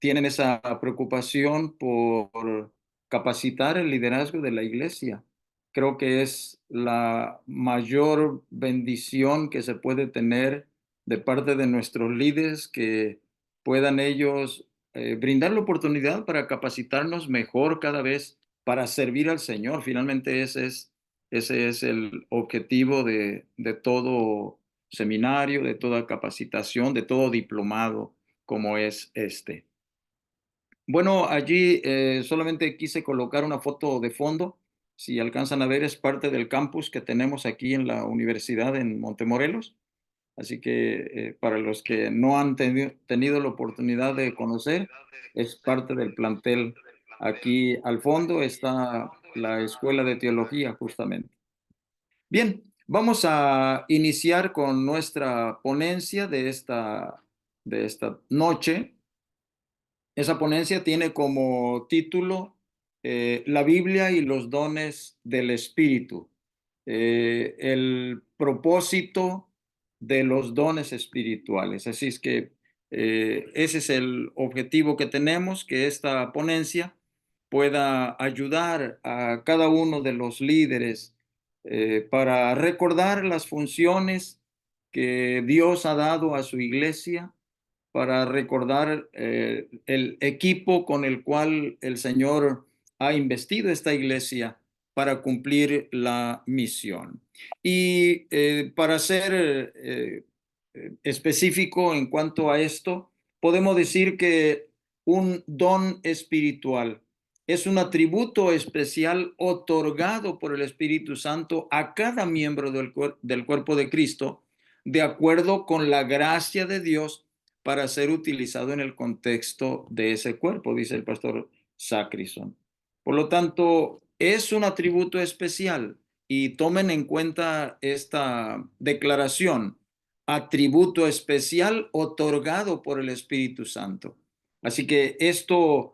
tienen esa preocupación por capacitar el liderazgo de la iglesia. Creo que es la mayor bendición que se puede tener de parte de nuestros líderes, que puedan ellos brindar la oportunidad para capacitarnos mejor cada vez para servir al Señor. Finalmente ese es el objetivo de todo seminario, de toda capacitación, de todo diplomado como es este. Bueno, allí solamente quise colocar una foto de fondo. Si alcanzan a ver, es parte del campus que tenemos aquí en la universidad en Montemorelos. Así que para los que no han tenido la oportunidad de conocer, es parte del plantel. Aquí al fondo está la Escuela de Teología, justamente. Bien, vamos a iniciar con nuestra ponencia de esta noche. Esa ponencia tiene como título La Biblia y los dones del Espíritu. El propósito de los dones espirituales. Así es que ese es el objetivo que tenemos, que esta ponencia pueda ayudar a cada uno de los líderes para recordar las funciones que Dios ha dado a su iglesia, para recordar el equipo con el cual el Señor ha investido esta iglesia para cumplir la misión. Y para ser específico en cuanto a esto, podemos decir que un don espiritual es un atributo especial otorgado por el Espíritu Santo a cada miembro del cuerpo de Cristo, de acuerdo con la gracia de Dios para ser utilizado en el contexto de ese cuerpo, dice el pastor Sacrison. Por lo tanto, es un atributo especial y tomen en cuenta esta declaración: atributo especial otorgado por el Espíritu Santo. Así que esto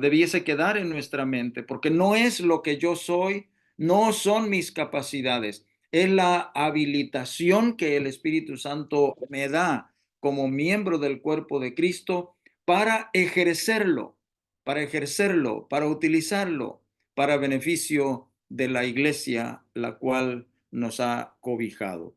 debiese quedar en nuestra mente, porque no es lo que yo soy, no son mis capacidades, es la habilitación que el Espíritu Santo me da como miembro del cuerpo de Cristo para ejercerlo, para utilizarlo, para beneficio de la iglesia, la cual nos ha cobijado.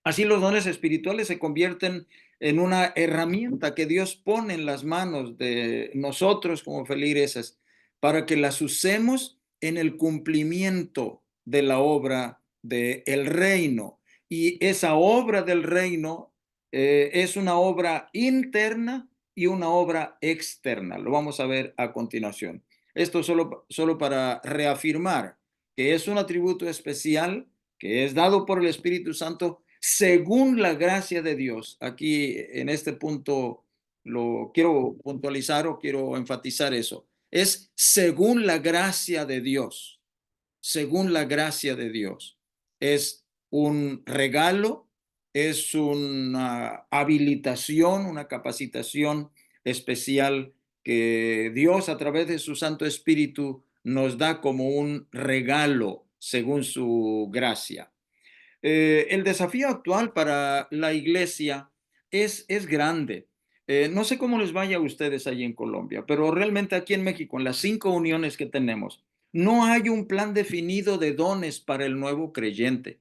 Así los dones espirituales se convierten en una herramienta que Dios pone en las manos de nosotros como feligreses para que las usemos en el cumplimiento de la obra del reino. Y esa obra del reino es una obra interna y una obra externa. Lo vamos a ver a continuación. Esto solo para reafirmar que es un atributo especial que es dado por el Espíritu Santo según la gracia de Dios. Aquí en este punto lo quiero puntualizar o quiero enfatizar eso. Es según la gracia de Dios, según la gracia de Dios. Es un regalo, es una habilitación, una capacitación especial que Dios a través de su Santo Espíritu nos da como un regalo según su gracia. El desafío actual para la iglesia es grande. No sé cómo les vaya a ustedes allí en Colombia, pero realmente aquí en México, en las 5 uniones que tenemos, no hay un plan definido de dones para el nuevo creyente.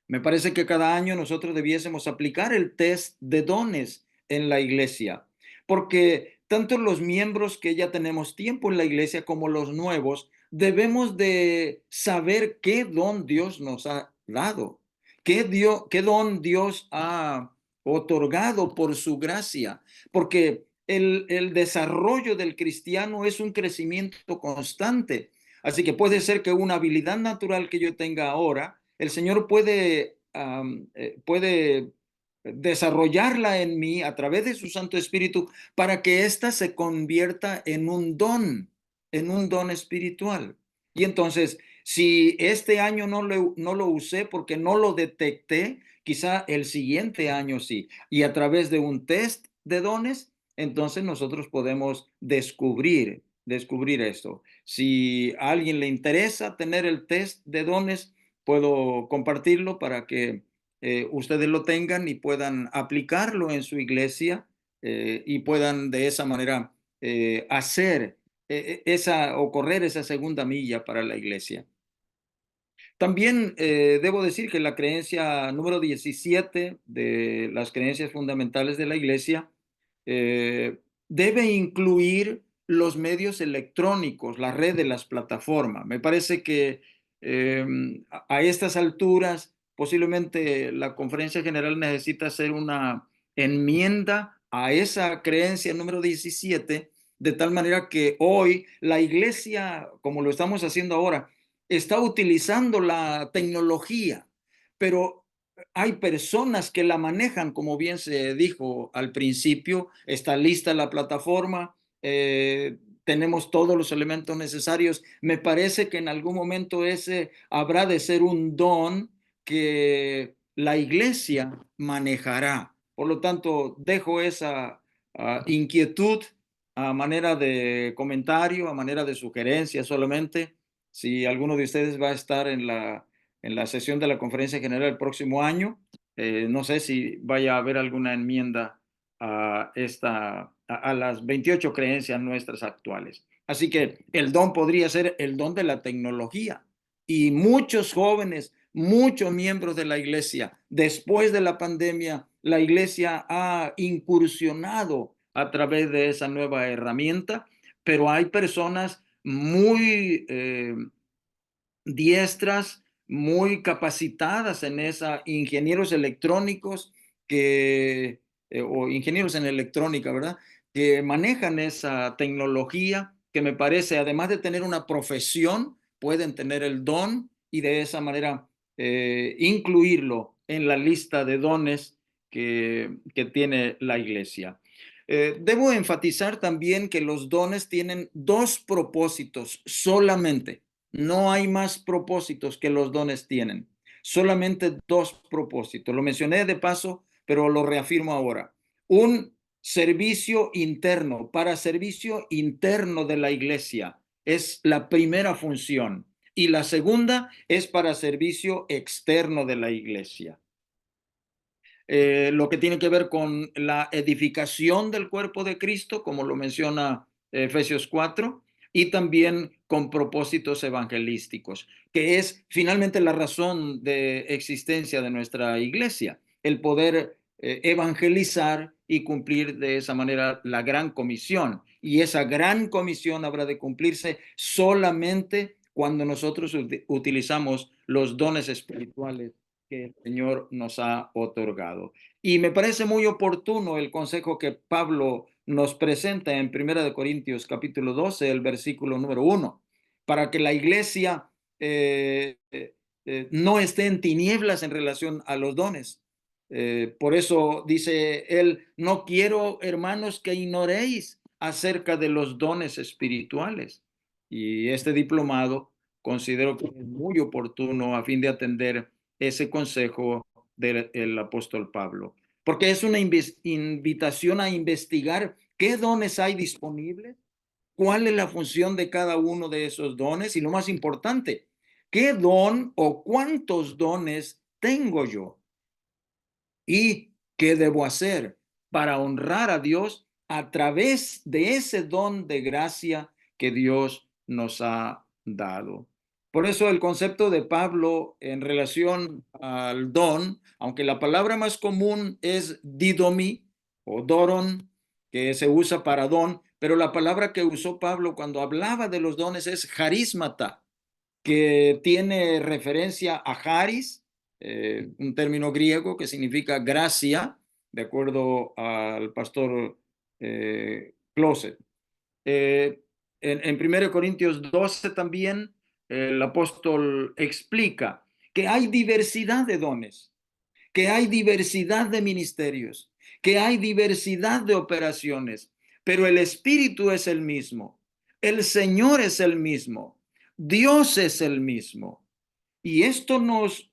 Me parece que cada año nosotros debiésemos aplicar el test de dones en la iglesia, porque tanto los miembros que ya tenemos tiempo en la iglesia como los nuevos debemos de saber qué don Dios nos ha dado, qué don Dios ha otorgado por su gracia, porque el desarrollo del cristiano es un crecimiento constante. Así que puede ser que una habilidad natural que yo tenga ahora, el Señor puede desarrollarla en mí a través de su Santo Espíritu para que ésta se convierta en un don espiritual. Y entonces, si este año no lo usé porque no lo detecté, quizá el siguiente año sí. Y a través de un test de dones, entonces nosotros podemos descubrir esto. Si a alguien le interesa tener el test de dones, puedo compartirlo para que ustedes lo tengan y puedan aplicarlo en su iglesia y puedan de esa manera hacer o correr esa segunda milla para la iglesia. También debo decir que la creencia número 17 de las creencias fundamentales de la iglesia debe incluir los medios electrónicos, la red de las plataformas. Me parece que a estas alturas posiblemente la Conferencia General necesita hacer una enmienda a esa creencia número 17, de tal manera que hoy la iglesia, como lo estamos haciendo ahora, está utilizando la tecnología, pero hay personas que la manejan, como bien se dijo al principio, está lista la plataforma, tenemos todos los elementos necesarios. Me parece que en algún momento ese habrá de ser un don que la iglesia manejará. Por lo tanto, dejo esa inquietud a manera de comentario, a manera de sugerencia solamente. Si alguno de ustedes va a estar en la sesión de la Conferencia General el próximo año, no sé si vaya a haber alguna enmienda a las 28 creencias nuestras actuales. Así que el don podría ser el don de la tecnología. Y muchos jóvenes, muchos miembros de la iglesia, después de la pandemia, la iglesia ha incursionado a través de esa nueva herramienta, pero hay personas muy diestras, muy capacitadas en esa, ingenieros electrónicos o ingenieros en electrónica, ¿verdad? Que manejan esa tecnología, que me parece, además de tener una profesión, pueden tener el don y de esa manera incluirlo en la lista de dones que tiene la iglesia. Debo enfatizar también que los dones tienen dos propósitos solamente. No hay más propósitos que los dones tienen. Solamente dos propósitos. Lo mencioné de paso, pero lo reafirmo ahora. Un servicio interno, para servicio interno de la iglesia. Es la primera función. Y la segunda es para servicio externo de la iglesia. Lo que tiene que ver con la edificación del cuerpo de Cristo, como lo menciona Efesios 4, y también con propósitos evangelísticos, que es finalmente la razón de existencia de nuestra iglesia, el poder evangelizar y cumplir de esa manera la gran comisión. Y esa gran comisión habrá de cumplirse solamente cuando nosotros utilizamos los dones espirituales que el Señor nos ha otorgado. Y me parece muy oportuno el consejo que Pablo nos presenta en 1 capítulo 12, el versículo número 1, para que la iglesia no esté en tinieblas en relación a los dones. Por eso dice él, no quiero, hermanos, que ignoréis acerca de los dones espirituales. Y este diplomado considero que es muy oportuno a fin de atender ese consejo del apóstol Pablo, porque es una invitación a investigar qué dones hay disponibles, cuál es la función de cada uno de esos dones y lo más importante, qué don o cuántos dones tengo yo y qué debo hacer para honrar a Dios a través de ese don de gracia que Dios nos ha dado. Por eso el concepto de Pablo en relación al don, aunque la palabra más común es didomi o doron, que se usa para don, pero la palabra que usó Pablo cuando hablaba de los dones es charismata, que tiene referencia a charis, un término griego que significa gracia, de acuerdo al pastor Closet. En 1 Corintios 12 también el apóstol explica que hay diversidad de dones, que hay diversidad de ministerios, que hay diversidad de operaciones, pero el Espíritu es el mismo, el Señor es el mismo, Dios es el mismo. Y esto nos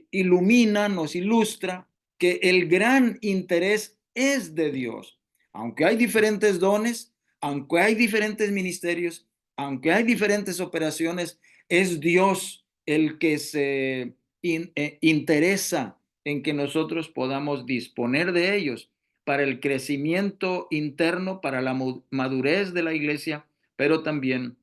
ilumina, nos ilustra que el gran interés es de Dios. Aunque hay diferentes dones, aunque hay diferentes ministerios, aunque hay diferentes operaciones, es Dios el que se interesa en que nosotros podamos disponer de ellos para el crecimiento interno, para la madurez de la iglesia, pero también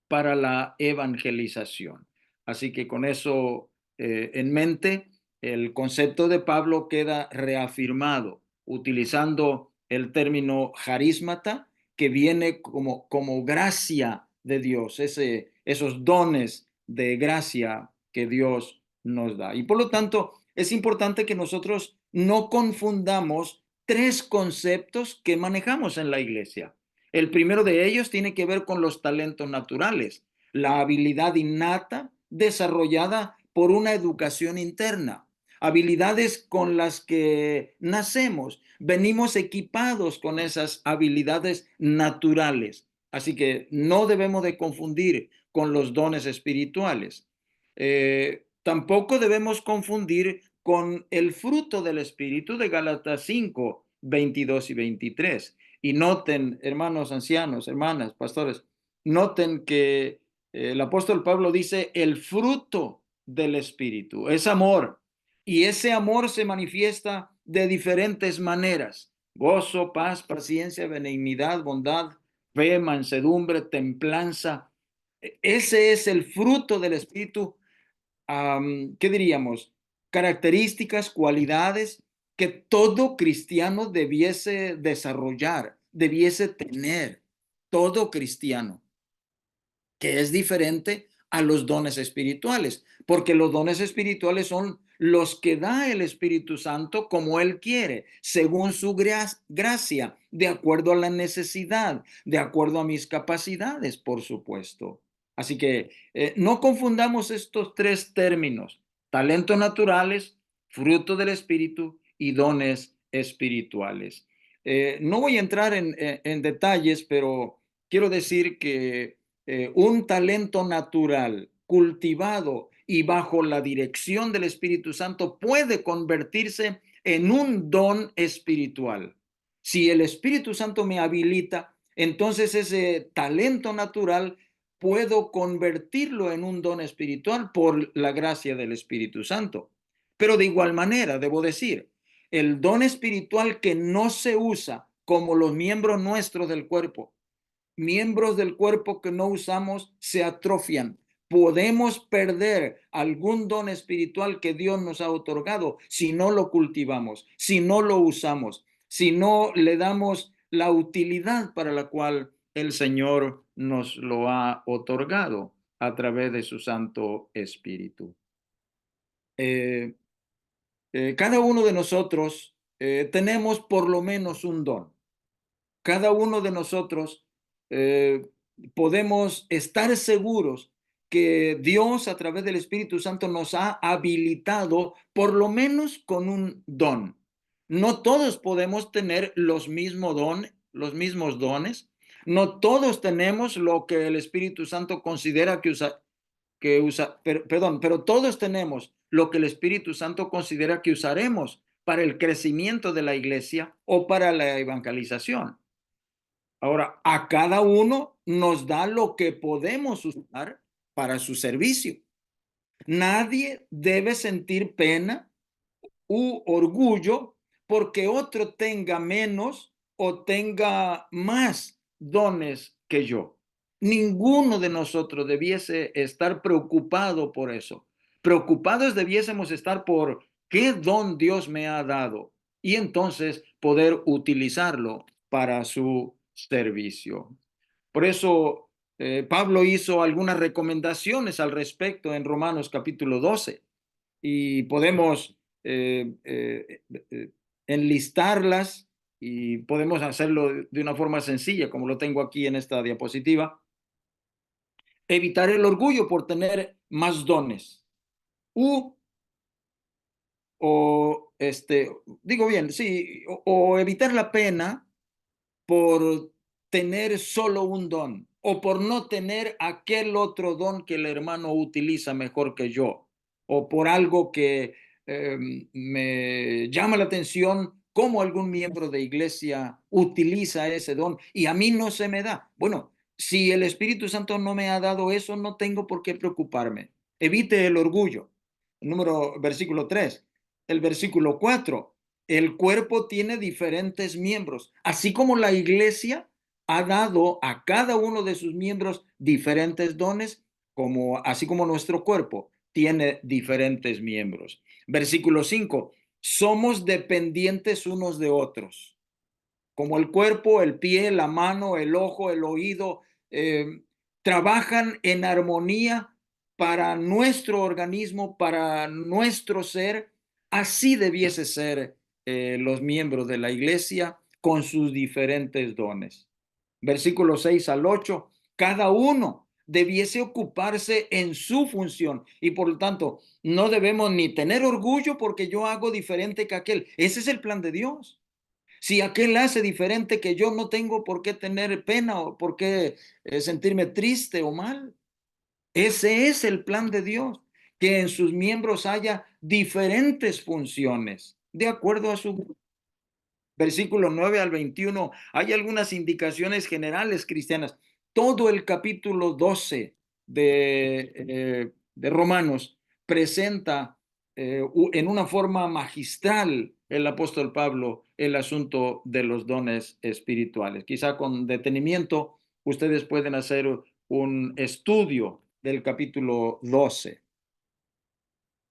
para la evangelización. Así que con eso en mente, el concepto de Pablo queda reafirmado utilizando el término charismata, que viene como gracia de Dios, esos dones de gracia que Dios nos da. Y por lo tanto, es importante que nosotros no confundamos tres conceptos que manejamos en la iglesia. El primero de ellos tiene que ver con los talentos naturales, la habilidad innata desarrollada por una educación interna, habilidades con las que nacemos, venimos equipados con esas habilidades naturales. Así que no debemos de confundir con los dones espirituales. Tampoco debemos confundir con el fruto del Espíritu de Gálatas 5, 22 y 23. Y noten, hermanos ancianos, hermanas, pastores, noten que el apóstol Pablo dice el fruto del Espíritu, es amor. Y ese amor se manifiesta de diferentes maneras: gozo, paz, paciencia, benignidad, bondad, fe, mansedumbre, templanza. Ese es el fruto del Espíritu. ¿Qué diríamos? Características, cualidades que todo cristiano debiese desarrollar, debiese tener, todo cristiano, que es diferente a los dones espirituales, porque los dones espirituales son los que da el Espíritu Santo como Él quiere, según su gracia, de acuerdo a la necesidad, de acuerdo a mis capacidades, por supuesto. Así que no confundamos estos tres términos: talentos naturales, fruto del Espíritu y dones espirituales. No voy a entrar en detalles, pero quiero decir que un talento natural cultivado y bajo la dirección del Espíritu Santo puede convertirse en un don espiritual. Si el Espíritu Santo me habilita, entonces ese talento natural puedo convertirlo en un don espiritual por la gracia del Espíritu Santo. Pero de igual manera, debo decir, el don espiritual que no se usa como los miembros nuestros del cuerpo, miembros del cuerpo que no usamos se atrofian. Podemos perder algún don espiritual que Dios nos ha otorgado si no lo cultivamos, si no lo usamos, si no le damos la utilidad para la cual el Señor nos lo ha otorgado a través de su Santo Espíritu. Eh, cada uno de nosotros tenemos por lo menos un don. Cada uno de nosotros eh, podemos estar seguros que Dios, a través del Espíritu Santo, nos ha habilitado por lo menos con un don. No todos podemos tener los mismos dones. No todos tenemos lo que el Espíritu Santo considera pero todos tenemos lo que el Espíritu Santo considera que usaremos para el crecimiento de la iglesia o para la evangelización. Ahora, a cada uno nos da lo que podemos usar para su servicio. Nadie debe sentir pena u orgullo porque otro tenga menos o tenga más dones que yo. Ninguno de nosotros debiese estar preocupado por eso. Preocupados debiésemos estar por qué don Dios me ha dado y entonces poder utilizarlo para su servicio. Por eso Pablo hizo algunas recomendaciones al respecto en Romanos capítulo 12 y podemos enlistarlas y podemos hacerlo de una forma sencilla, como lo tengo aquí en esta diapositiva. Evitar el orgullo por tener más dones. U, o digo bien, sí, o evitar la pena por tener solo un don o por no tener aquel otro don que el hermano utiliza mejor que yo, o por algo que me llama la atención cómo algún miembro de iglesia utiliza ese don y a mí no se me da. Bueno, si el Espíritu Santo no me ha dado eso, no tengo por qué preocuparme. Evite el orgullo. Versículo 3. El versículo 4. el cuerpo tiene diferentes miembros, así como la iglesia ha dado a cada uno de sus miembros diferentes dones, así como nuestro cuerpo tiene diferentes miembros. Versículo 5: somos dependientes unos de otros. Como el cuerpo, el pie, la mano, el ojo, el oído, trabajan en armonía para nuestro organismo, para nuestro ser. Así debiese ser los miembros de la iglesia con sus diferentes dones. Versículos 6 al 8: cada uno debiese ocuparse en su función y por lo tanto no debemos ni tener orgullo porque yo hago diferente que aquel. Ese es el plan de Dios. Si aquel hace diferente que yo, no tengo por qué tener pena o por qué sentirme triste o mal. Ese es el plan de Dios, que en sus miembros haya diferentes funciones, de acuerdo a su versículo 9 al 21. Hay algunas indicaciones generales cristianas. Todo el capítulo 12 de Romanos presenta en una forma magistral el apóstol Pablo el asunto de los dones espirituales. Quizá con detenimiento ustedes pueden hacer un estudio del capítulo 12.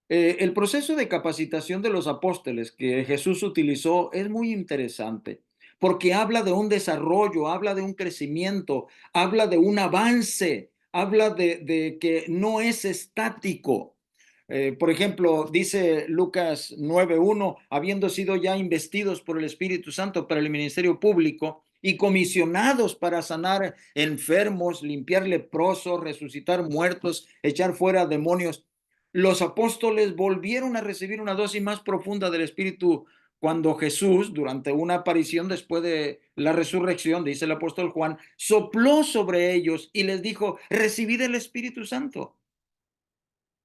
El proceso de capacitación de los apóstoles que Jesús utilizó es muy interesante porque habla de un desarrollo, habla de un crecimiento, habla de un avance, habla de que no es estático. Por ejemplo, dice Lucas 9:1, habiendo sido ya investidos por el Espíritu Santo para el ministerio público y comisionados para sanar enfermos, limpiar leprosos, resucitar muertos, echar fuera demonios, los apóstoles volvieron a recibir una dosis más profunda del Espíritu cuando Jesús, durante una aparición después de la resurrección, dice el apóstol Juan, sopló sobre ellos y les dijo: recibid el Espíritu Santo.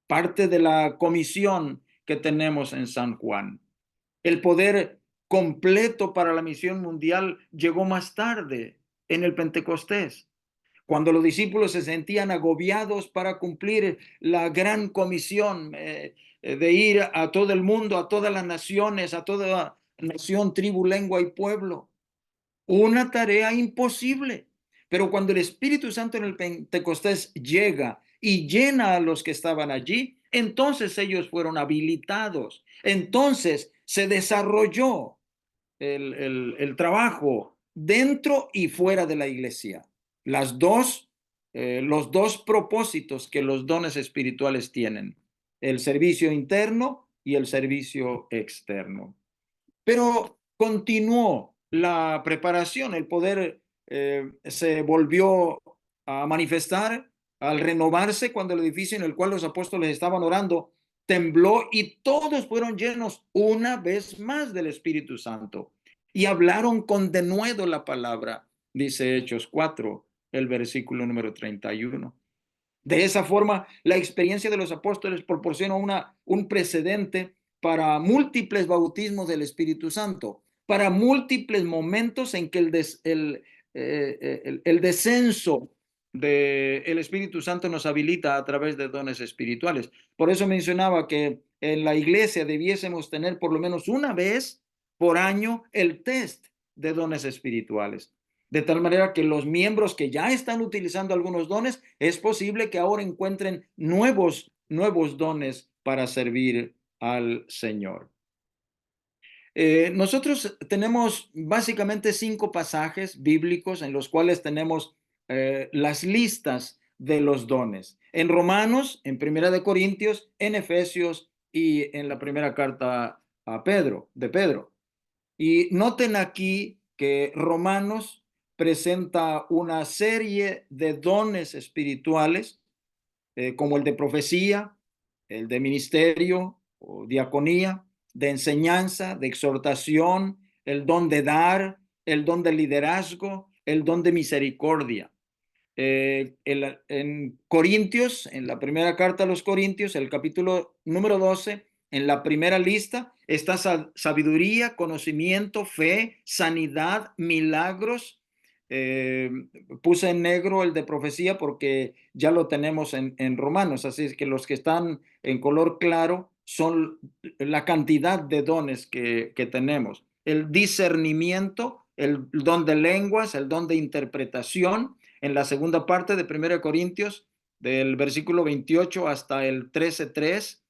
Parte de la comisión que tenemos en San Juan. El poder completo para la misión mundial llegó más tarde, en el Pentecostés, cuando los discípulos se sentían agobiados para cumplir la gran comisión de ir a todo el mundo, a todas las naciones, a toda nación, tribu, lengua y pueblo. Una tarea imposible. Pero cuando el Espíritu Santo en el Pentecostés llega y llena a los que estaban allí, entonces ellos fueron habilitados. Entonces se desarrolló el trabajo dentro y fuera de la iglesia. Los dos propósitos que los dones espirituales tienen: el servicio interno y el servicio externo. Pero continuó la preparación, el poder se volvió a manifestar al renovarse cuando el edificio en el cual los apóstoles estaban orando tembló y todos fueron llenos una vez más del Espíritu Santo y hablaron con denuedo la palabra, dice Hechos 4, el versículo número 31. De esa forma, la experiencia de los apóstoles proporciona un precedente para múltiples bautismos del Espíritu Santo, para múltiples momentos en que el descenso del Espíritu Santo nos habilita a través de dones espirituales. Por eso mencionaba que en la iglesia debiésemos tener por lo menos una vez por año el test de dones espirituales. De tal manera que los miembros que ya están utilizando algunos dones, es posible que ahora encuentren nuevos dones para servir al Señor. Nosotros tenemos básicamente 5 pasajes bíblicos en los cuales tenemos las listas de los dones. En Romanos, en Primera de Corintios, en Efesios y en la primera carta de Pedro. Y noten aquí que Romanos presenta una serie de dones espirituales, como el de profecía, el de ministerio o diaconía, de enseñanza, de exhortación, el don de dar, el don de liderazgo, el don de misericordia. En Corintios, en la primera carta a los Corintios, el capítulo número 12, en la primera lista está sabiduría, conocimiento, fe, sanidad, milagros. Eh, Puse en negro el de profecía porque ya lo tenemos en Romanos, así es que los que están en color claro son la cantidad de dones que tenemos. El discernimiento, el don de lenguas, el don de interpretación. En la segunda parte de 1 Corintios, del versículo 28 hasta el 13:3,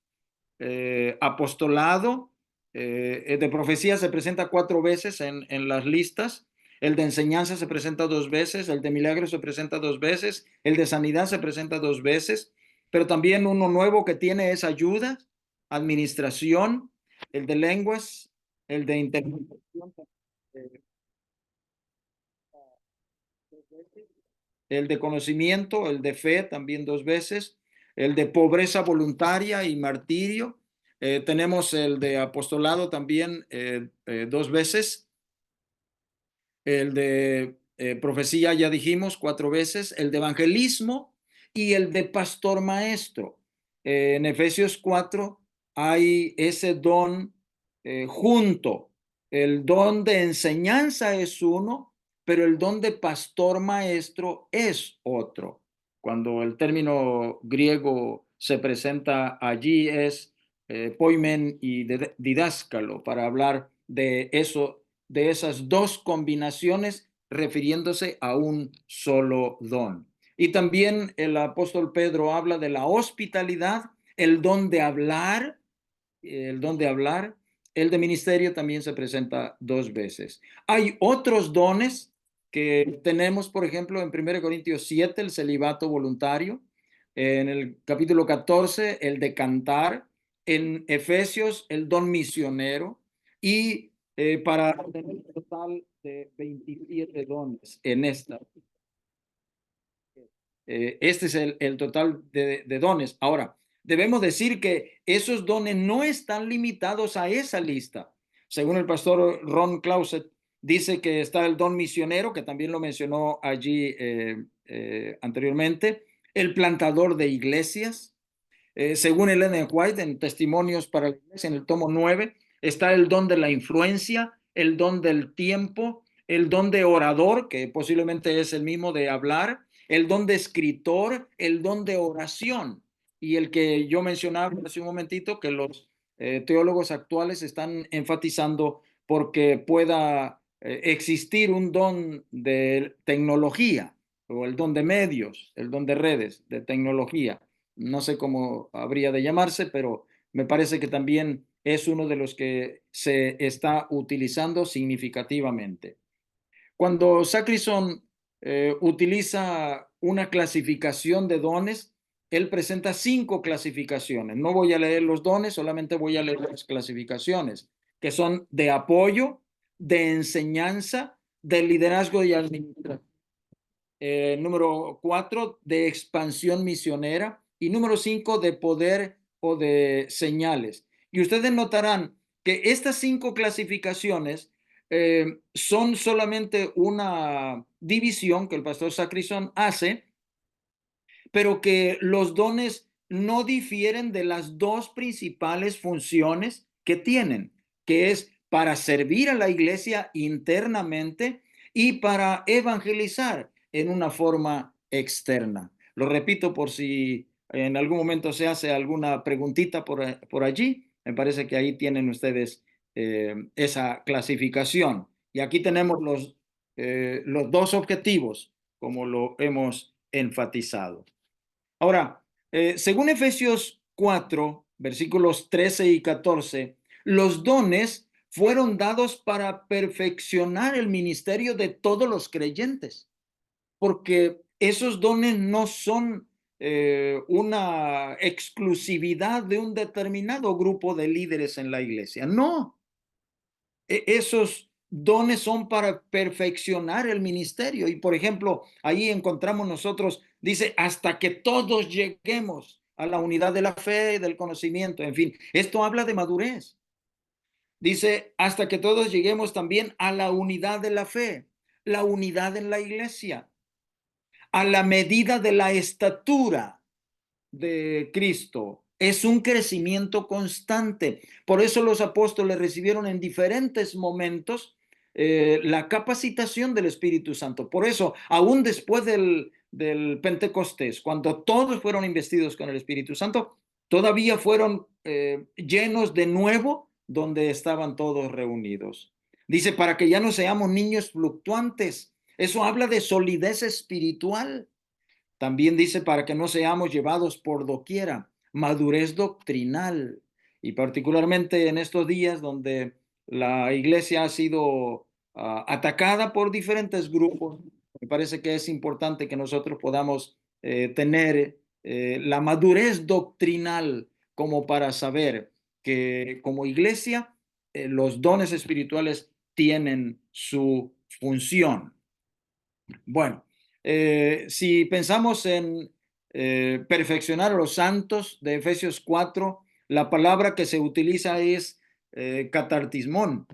apostolado, de profecía se presenta 4 veces en las listas, el de enseñanza se presenta 2 veces, el de milagros se presenta 2 veces, el de sanidad se presenta 2 veces, pero también uno nuevo que tiene es ayuda, administración, el de lenguas, el de interpretación, eh, el de conocimiento, el de fe también 2 veces, el de pobreza voluntaria y martirio. Tenemos el de apostolado también 2 veces, el de profecía ya dijimos 4 veces, el de evangelismo y el de pastor maestro. En Efesios 4 hay ese don junto. El don de enseñanza es uno, pero el don de pastor maestro es otro. Cuando el término griego se presenta allí es poimen y didáscalo, para hablar de eso, de esas dos combinaciones, refiriéndose a un solo don. Y también el apóstol Pedro habla de la hospitalidad, el don de hablar, el don de hablar, el de ministerio también se presenta 2 veces. Hay otros dones que tenemos, por ejemplo, en 1 Corintios 7, el celibato voluntario, en el capítulo 14, el de cantar, en Efesios, el don misionero, y para tener un total de 27 dones en esta. Este es el total de dones. Ahora, debemos decir que esos dones no están limitados a esa lista. Según el pastor Ron Clauset, dice que está el don misionero, que también lo mencionó allí anteriormente, el plantador de iglesias. Según Ellen White, en Testimonios para la Iglesia, en el tomo 9, está el don de la influencia, el don del tiempo, el don de orador, que posiblemente es el mismo de hablar, el don de escritor, el don de oración. Y el que yo mencionaba hace un momentito, que los teólogos actuales están enfatizando porque pueda existir un don de tecnología, o el don de medios, el don de redes, de tecnología. No sé cómo habría de llamarse, pero me parece que también es uno de los que se está utilizando significativamente. Cuando Sacrison utiliza una clasificación de dones, él presenta 5 clasificaciones. No voy a leer los dones, solamente voy a leer las clasificaciones, que son de apoyo, de enseñanza, de liderazgo y administración. Número 4, de expansión misionera. Y número 5, de poder o de señales. Y ustedes notarán que estas 5 clasificaciones son solamente una división que el pastor Sacrison hace, pero que los dones no difieren de las dos principales funciones que tienen, que es para servir a la iglesia internamente y para evangelizar en una forma externa. Lo repito por si en algún momento se hace alguna preguntita por allí. Me parece que ahí tienen ustedes esa clasificación. Y aquí tenemos los dos objetivos, como lo hemos enfatizado. Ahora, según Efesios 4, versículos 13 y 14, los dones fueron dados para perfeccionar el ministerio de todos los creyentes, porque esos dones no son una exclusividad de un determinado grupo de líderes en la iglesia. No, esos dones son para perfeccionar el ministerio. Y por ejemplo, ahí encontramos nosotros, dice, hasta que todos lleguemos a la unidad de la fe, del conocimiento, en fin, esto habla de madurez. Dice, hasta que todos lleguemos también a la unidad de la fe, la unidad en la iglesia, a la medida de la estatura de Cristo. Es un crecimiento constante. Por eso los apóstoles recibieron en diferentes momentos la capacitación del Espíritu Santo. Por eso, aún después del Pentecostés, cuando todos fueron investidos con el Espíritu Santo, todavía fueron llenos de nuevo donde estaban todos reunidos. Dice, para que ya no seamos niños fluctuantes. Eso habla de solidez espiritual. También dice, para que no seamos llevados por doquiera, madurez doctrinal. Y particularmente en estos días donde la iglesia ha sido atacada por diferentes grupos, me parece que es importante que nosotros podamos tener la madurez doctrinal como para saber que como iglesia los dones espirituales tienen su función. Bueno, si pensamos en perfeccionar a los santos de Efesios 4, la palabra que se utiliza es catartismón,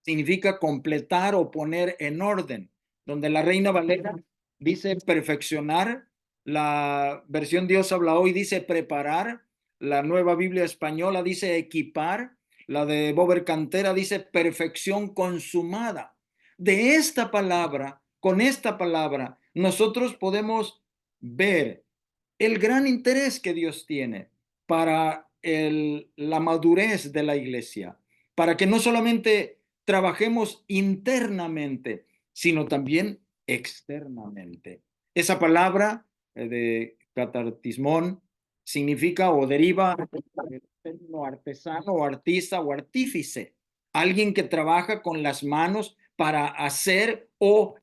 significa completar o poner en orden, donde la Reina Valera dice perfeccionar, la versión Dios habla hoy dice preparar, la Nueva Biblia Española dice equipar, la de Bober Cantera dice perfección consumada. De esta palabra, con esta palabra, nosotros podemos ver el gran interés que Dios tiene para la madurez de la iglesia, para que no solamente trabajemos internamente, sino también externamente. Esa palabra de catartismón significa o deriva del término artesano o artista o artífice, alguien que trabaja con las manos para hacer o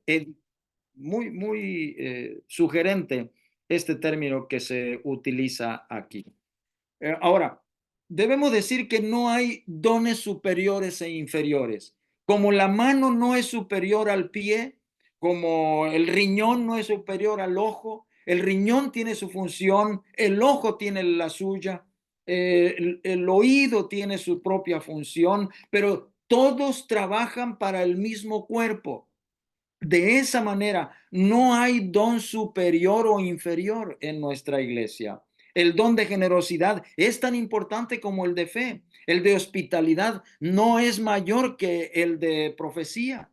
muy sugerente este término que se utiliza aquí. Ahora, debemos decir que no hay dones superiores e inferiores. Como la mano no es superior al pie, como el riñón no es superior al ojo, el riñón tiene su función, el ojo tiene la suya, el oído tiene su propia función, pero todos trabajan para el mismo cuerpo. De esa manera, no hay don superior o inferior en nuestra iglesia. El don de generosidad es tan importante como el de fe. El de hospitalidad no es mayor que el de profecía.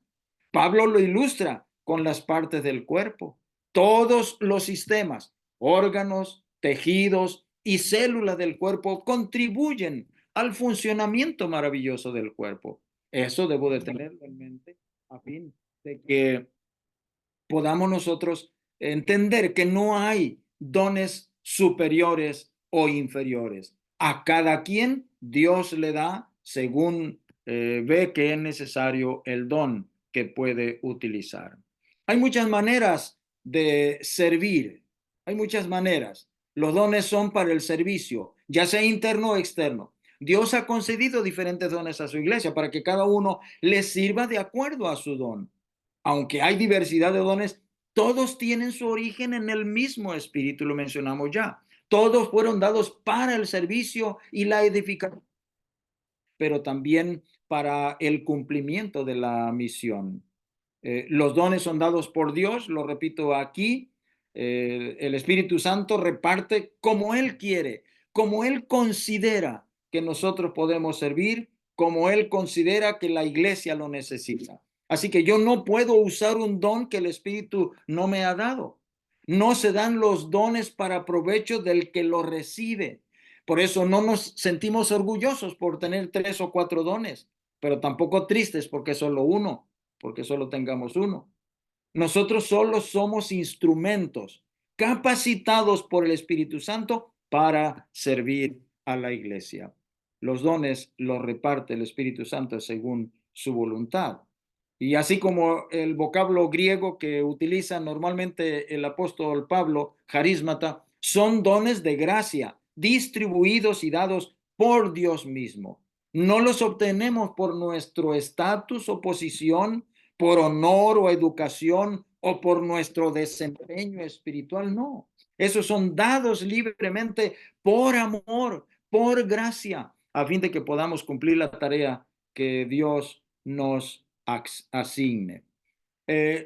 Pablo lo ilustra con las partes del cuerpo. Todos los sistemas, órganos, tejidos y células del cuerpo contribuyen al funcionamiento maravilloso del cuerpo. Eso debo de tenerlo en mente a fin de que podamos nosotros entender que no hay dones superiores o inferiores. A cada quien Dios le da según ve que es necesario el don que puede utilizar. Hay muchas maneras de servir, hay muchas maneras. Los dones son para el servicio, ya sea interno o externo. Dios ha concedido diferentes dones a su iglesia para que cada uno le sirva de acuerdo a su don. Aunque hay diversidad de dones, todos tienen su origen en el mismo espíritu, lo mencionamos ya. Todos fueron dados para el servicio y la edificación, pero también para el cumplimiento de la misión. Los dones son dados por Dios, lo repito aquí. El Espíritu Santo reparte como Él quiere, como Él considera que nosotros podemos servir, como Él considera que la iglesia lo necesita. Así que yo no puedo usar un don que el Espíritu no me ha dado. No se dan los dones para provecho del que lo recibe. Por eso no nos sentimos orgullosos por tener 3 o 4 dones, pero tampoco tristes porque solo uno, porque solo tengamos uno. Nosotros solo somos instrumentos capacitados por el Espíritu Santo para servir a la iglesia. Los dones los reparte el Espíritu Santo según su voluntad. Y así como el vocablo griego que utiliza normalmente el apóstol Pablo, carismata, son dones de gracia distribuidos y dados por Dios mismo. No los obtenemos por nuestro estatus o posición, por honor o educación o por nuestro desempeño espiritual, no. Esos son dados libremente por amor, por gracia, a fin de que podamos cumplir la tarea que Dios nos asigne.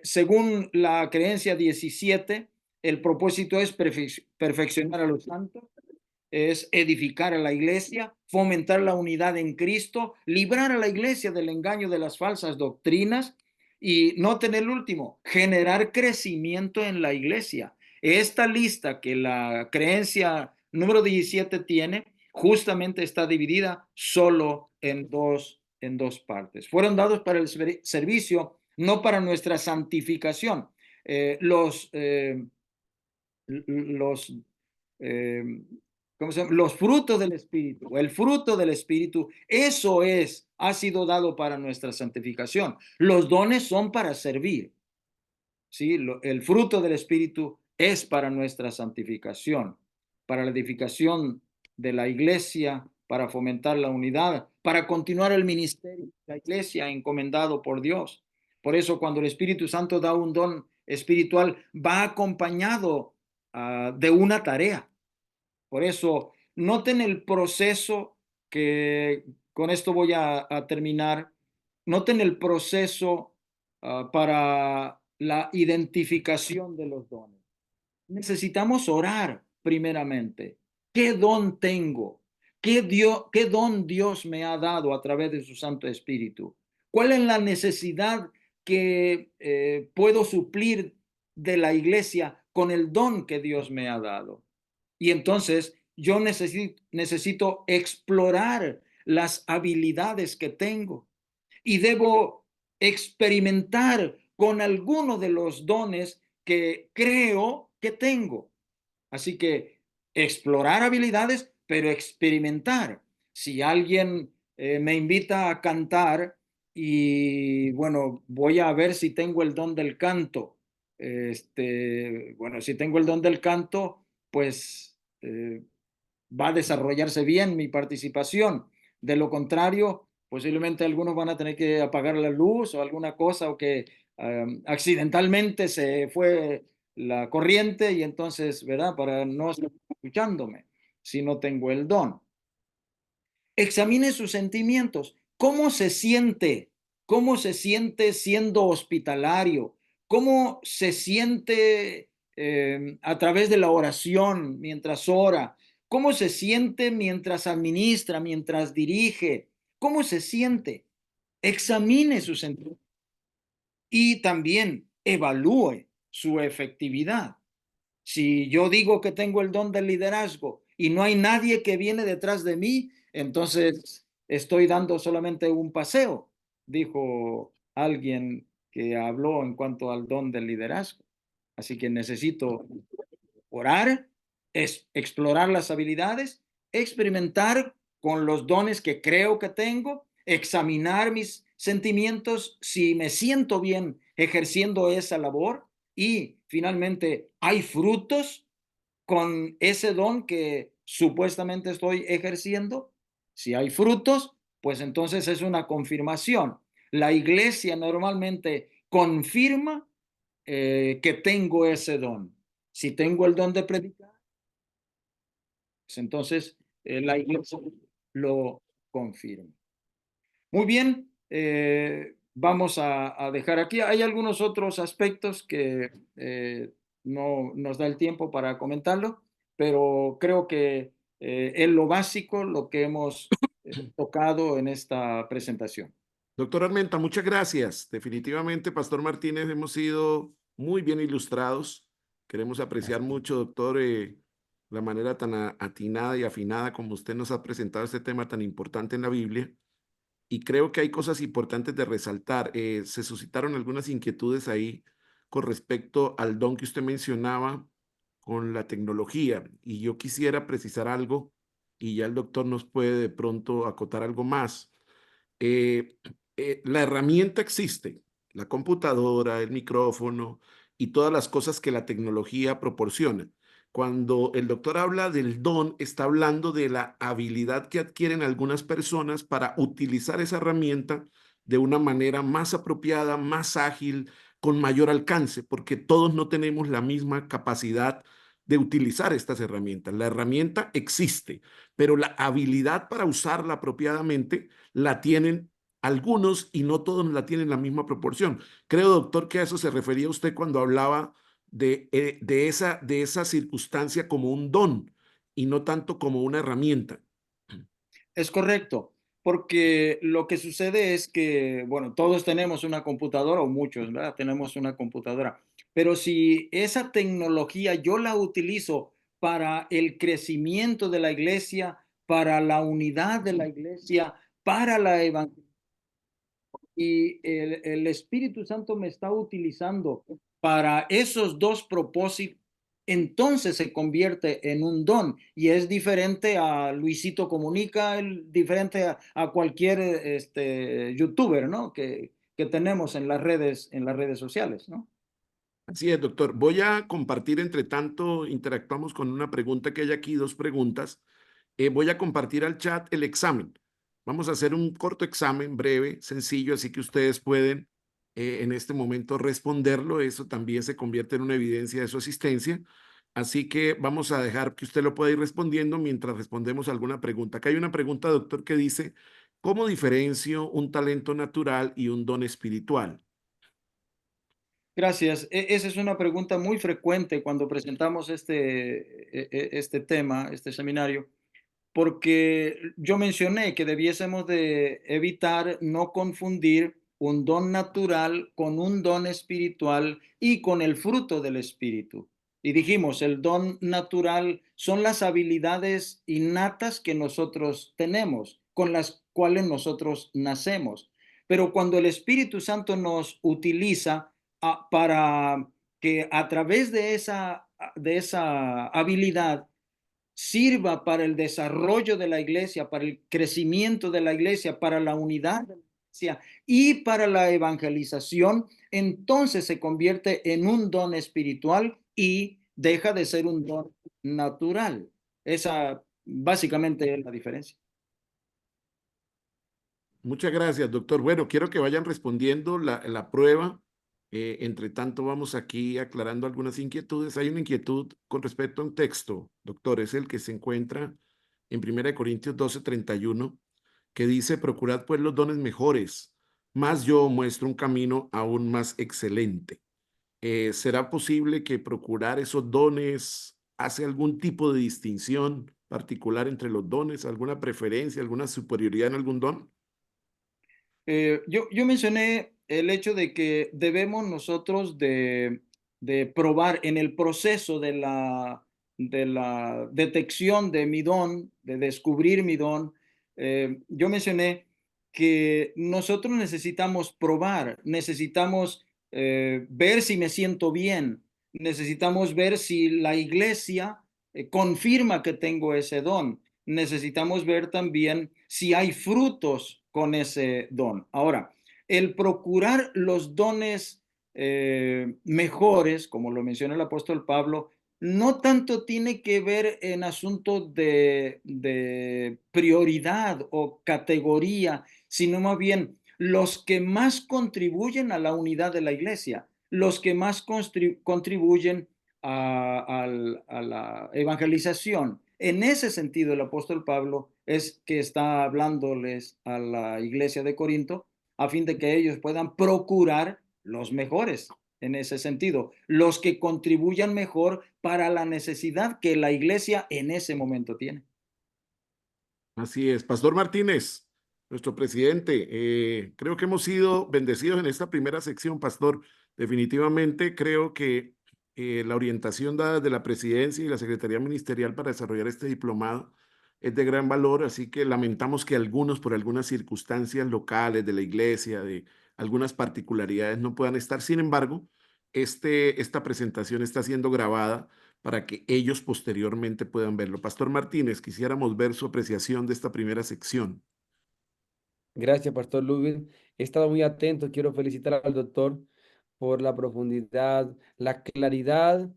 Según la creencia 17, el propósito es perfeccionar a los santos, es edificar a la iglesia, fomentar la unidad en Cristo, librar a la iglesia del engaño de las falsas doctrinas y noten el último, generar crecimiento en la iglesia. Esta lista que la creencia Número 17 tiene, justamente está dividida solo en dos partes. Fueron dados para el servicio, no para nuestra santificación. Los eh, ¿cómo se llama? Los frutos del Espíritu, el fruto del Espíritu, eso ha sido dado para nuestra santificación. Los dones son para servir. ¿Sí? El fruto del Espíritu es para nuestra santificación, para la edificación de la iglesia, para fomentar la unidad, para continuar el ministerio de la iglesia encomendado por Dios. Por eso cuando el Espíritu Santo da un don espiritual, va acompañado de una tarea. Por eso, noten el proceso que con esto voy a terminar. Noten el proceso para la identificación de los dones. Necesitamos orar primeramente. ¿Qué don tengo? ¿Qué don Dios me ha dado a través de su Santo Espíritu? ¿Cuál es la necesidad que puedo suplir de la iglesia con el don que Dios me ha dado? Y entonces yo necesito explorar las habilidades que tengo y debo experimentar con alguno de los dones que creo que tengo. Así que explorar habilidades, pero experimentar. Si alguien me invita a cantar y bueno, voy a ver si tengo el don del canto. Bueno, si tengo el don del canto, pues va a desarrollarse bien mi participación. De lo contrario, posiblemente algunos van a tener que apagar la luz o alguna cosa o que accidentalmente se fue la corriente y entonces, ¿verdad? Para no estar escuchándome si no tengo el don. Examine sus sentimientos. ¿Cómo se siente? ¿Cómo se siente siendo hospitalario? ¿Cómo se siente a través de la oración mientras ora? ¿Cómo se siente mientras administra, mientras dirige? ¿Cómo se siente? Examine sus sentimientos y también evalúe su efectividad. Si yo digo que tengo el don del liderazgo y no hay nadie que viene detrás de mí, entonces estoy dando solamente un paseo, dijo alguien que habló en cuanto al don del liderazgo. Así que necesito orar, explorar las habilidades, experimentar con los dones que creo que tengo, examinar mis sentimientos, si me siento bien ejerciendo esa labor y finalmente hay frutos con ese don que supuestamente estoy ejerciendo. Si hay frutos, pues entonces es una confirmación. La iglesia normalmente confirma que tengo ese don. Si tengo el don de predicar, pues entonces la iglesia lo confirma. Muy bien, vamos a dejar aquí. Hay algunos otros aspectos que no nos da el tiempo para comentarlo, pero creo que es lo básico, lo que hemos tocado en esta presentación. Doctor Armenta, muchas gracias. Definitivamente, Pastor Martínez, hemos sido muy bien ilustrados. Queremos apreciar mucho, doctor, la manera tan atinada y afinada como usted nos ha presentado este tema tan importante en la Biblia. Y creo que hay cosas importantes de resaltar. Se suscitaron algunas inquietudes ahí con respecto al don que usted mencionaba con la tecnología. Y yo quisiera precisar algo y ya el doctor nos puede de pronto acotar algo más. Eh, la herramienta existe, la computadora, el micrófono y todas las cosas que la tecnología proporciona. Cuando el doctor habla del don, está hablando de la habilidad que adquieren algunas personas para utilizar esa herramienta de una manera más apropiada, más ágil, con mayor alcance, porque todos no tenemos la misma capacidad de utilizar estas herramientas. La herramienta existe, pero la habilidad para usarla apropiadamente la tienen algunos y no todos la tienen en la misma proporción. Creo, doctor, que a eso se refería usted cuando hablaba de esa circunstancia como un don y no tanto como una herramienta. Es correcto, porque lo que sucede es que, bueno, todos tenemos una computadora o muchos, ¿verdad? Tenemos una computadora, pero si esa tecnología yo la utilizo para el crecimiento de la iglesia, para la unidad de la iglesia, para la evangelización. Y el Espíritu Santo me está utilizando para esos dos propósitos, entonces se convierte en un don y es diferente a Luisito Comunica, diferente a cualquier youtuber, ¿no? Que tenemos en las redes sociales, ¿no? Así es, doctor. Voy a compartir, entre tanto, interactuamos con una pregunta que hay aquí, dos preguntas. Voy a compartir al chat el examen. Vamos a hacer un corto examen breve, sencillo, así que ustedes pueden en este momento responderlo. Eso también se convierte en una evidencia de su asistencia. Así que vamos a dejar que usted lo pueda ir respondiendo mientras respondemos alguna pregunta. Acá hay una pregunta, doctor, que dice, ¿cómo diferencio un talento natural y un don espiritual? Gracias. Esa es una pregunta muy frecuente cuando presentamos este tema, este seminario, porque yo mencioné que debiésemos de evitar no confundir un don natural con un don espiritual y con el fruto del espíritu. Y dijimos, el don natural son las habilidades innatas que nosotros tenemos, con las cuales nosotros nacemos. Pero cuando el Espíritu Santo nos utiliza para que a través de esa habilidad sirva para el desarrollo de la iglesia, para el crecimiento de la iglesia, para la unidad de la iglesia y para la evangelización, entonces se convierte en un don espiritual y deja de ser un don natural. Esa básicamente es la diferencia. Muchas gracias, doctor. Bueno, quiero que vayan respondiendo la prueba. Entre tanto, vamos aquí aclarando algunas inquietudes. Hay una inquietud con respecto a un texto, doctor, es el que se encuentra en 1 Corintios 12:31, que dice, procurad pues los dones mejores, más yo muestro un camino aún más excelente. ¿Será posible que procurar esos dones hace algún tipo de distinción particular entre los dones, alguna preferencia, alguna superioridad en algún don? Yo mencioné el hecho de que debemos nosotros de probar en el proceso de la detección de mi don, de descubrir mi don. Yo mencioné que nosotros necesitamos probar, necesitamos ver si me siento bien, necesitamos ver si la iglesia confirma que tengo ese don, necesitamos ver también si hay frutos con ese don. Ahora, el procurar los dones mejores, como lo menciona el apóstol Pablo, no tanto tiene que ver en asuntos de prioridad o categoría, sino más bien los que más contribuyen a la unidad de la iglesia, los que más contribuyen a la evangelización. En ese sentido, el apóstol Pablo es que está hablándoles a la iglesia de Corinto a fin de que ellos puedan procurar los mejores en ese sentido, los que contribuyan mejor para la necesidad que la iglesia en ese momento tiene. Así es. Pastor Martínez, nuestro presidente, creo que hemos sido bendecidos en esta primera sección, Pastor. Definitivamente creo que la orientación dada de la presidencia y la Secretaría Ministerial para desarrollar este diplomado es de gran valor, así que lamentamos que algunos, por algunas circunstancias locales de la iglesia, de algunas particularidades, no puedan estar. Sin embargo, esta presentación está siendo grabada para que ellos posteriormente puedan verlo. Pastor Martínez, quisiéramos ver su apreciación de esta primera sección. Gracias, Pastor Ludwig. He estado muy atento. Quiero felicitar al doctor por la profundidad, la claridad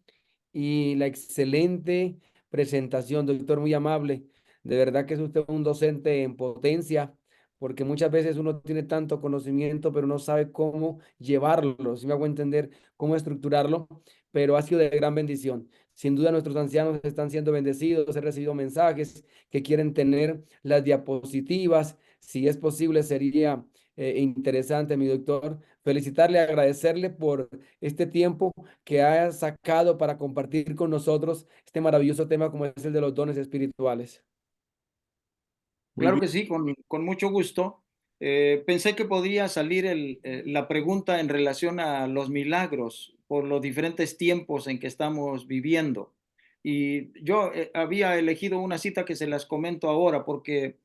y la excelente presentación. Doctor, muy amable. De verdad que es usted un docente en potencia, porque muchas veces uno tiene tanto conocimiento, pero no sabe cómo llevarlo, si me hago entender, cómo estructurarlo, pero ha sido de gran bendición. Sin duda nuestros ancianos están siendo bendecidos. He recibido mensajes que quieren tener las diapositivas. Si es posible, sería interesante, mi doctor, felicitarle, agradecerle por este tiempo que ha sacado para compartir con nosotros este maravilloso tema como es el de los dones espirituales. Muy Claro bien. que sí, con mucho gusto. Pensé que podría salir la pregunta en relación a los milagros por los diferentes tiempos en que estamos viviendo. Y yo había elegido una cita que se las comento ahora porque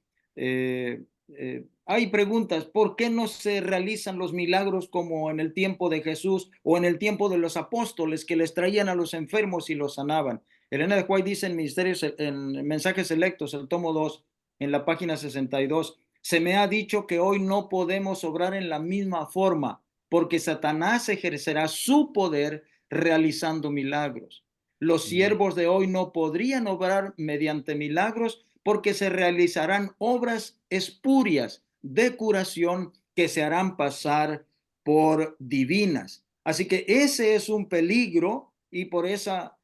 hay preguntas, ¿por qué no se realizan los milagros como en el tiempo de Jesús o en el tiempo de los apóstoles que les traían a los enfermos y los sanaban? Elena de White dice en Ministerios, en Mensajes Selectos, el tomo 2, en la página 62, se me ha dicho que hoy no podemos obrar en la misma forma porque Satanás ejercerá su poder realizando milagros. Los siervos de hoy no podrían obrar mediante milagros porque se realizarán obras espurias de curación que se harán pasar por divinas. Así que ese es un peligro y por esa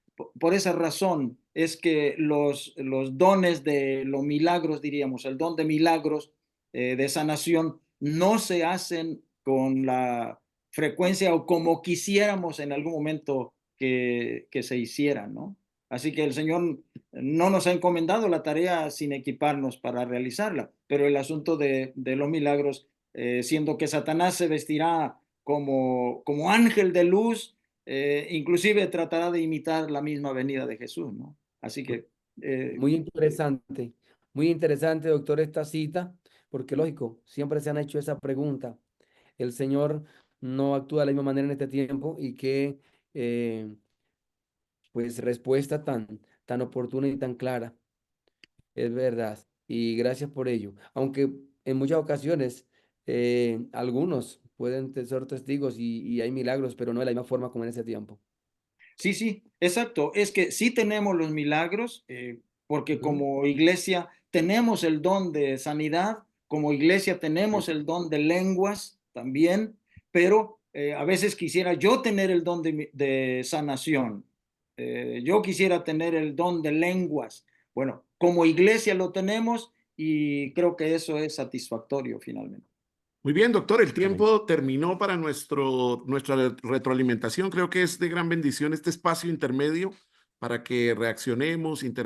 razón es que los dones de los milagros, diríamos, el don de milagros de sanación, no se hacen con la frecuencia o como quisiéramos en algún momento que se hicieran, ¿no? Así que el Señor no nos ha encomendado la tarea sin equiparnos para realizarla, pero el asunto de los milagros, siendo que Satanás se vestirá como ángel de luz, inclusive tratará de imitar la misma venida de Jesús, ¿no? Así que... Muy interesante, doctor, esta cita, porque lógico, siempre se han hecho esa pregunta. El Señor no actúa de la misma manera en este tiempo y qué pues respuesta tan oportuna y tan clara, es verdad. Y gracias por ello. Aunque en muchas ocasiones algunos pueden ser testigos y hay milagros, pero no de la misma forma como en ese tiempo. Sí, sí, exacto. Es que sí tenemos los milagros, porque Ujú. como iglesia tenemos el don de sanidad, como iglesia tenemos Sí. el don de lenguas también, pero a veces quisiera yo tener el don de sanación. Yo quisiera tener el don de lenguas. Bueno, como iglesia lo tenemos y creo que eso es satisfactorio finalmente. Muy bien, doctor, el Amén. tiempo terminó para nuestra retroalimentación. Creo que es de gran bendición este espacio intermedio para que reaccionemos, interactuemos